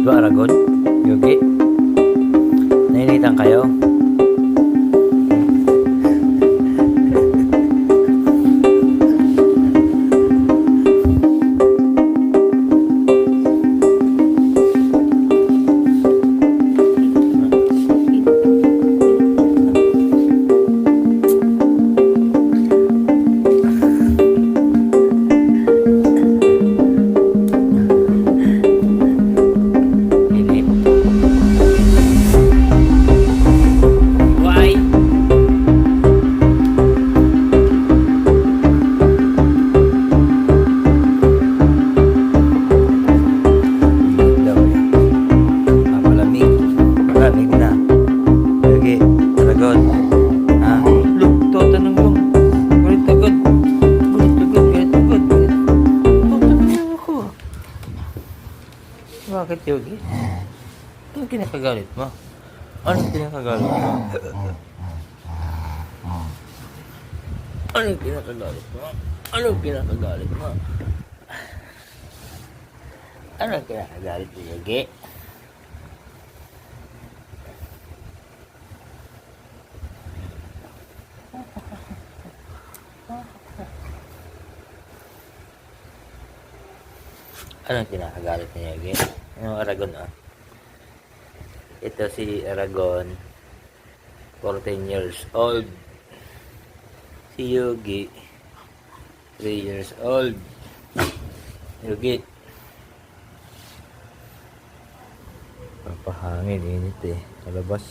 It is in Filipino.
ba, Aragon? Yogi? Nainitan kayo? Bakit, Yogi? Anong kinakagalit mo? Anong kinakagalit mo? Anong kinakagalit mo? Anong kinakagalit mo? Anong kinakagalit mo, Yogi? Anong kinakagalit niya, Yogi? Yung Aragon, ah. Ito si Aragon, 14 years old. Si Yogi, 3 years old. Yogi. Papahangin, init eh. Sa labas.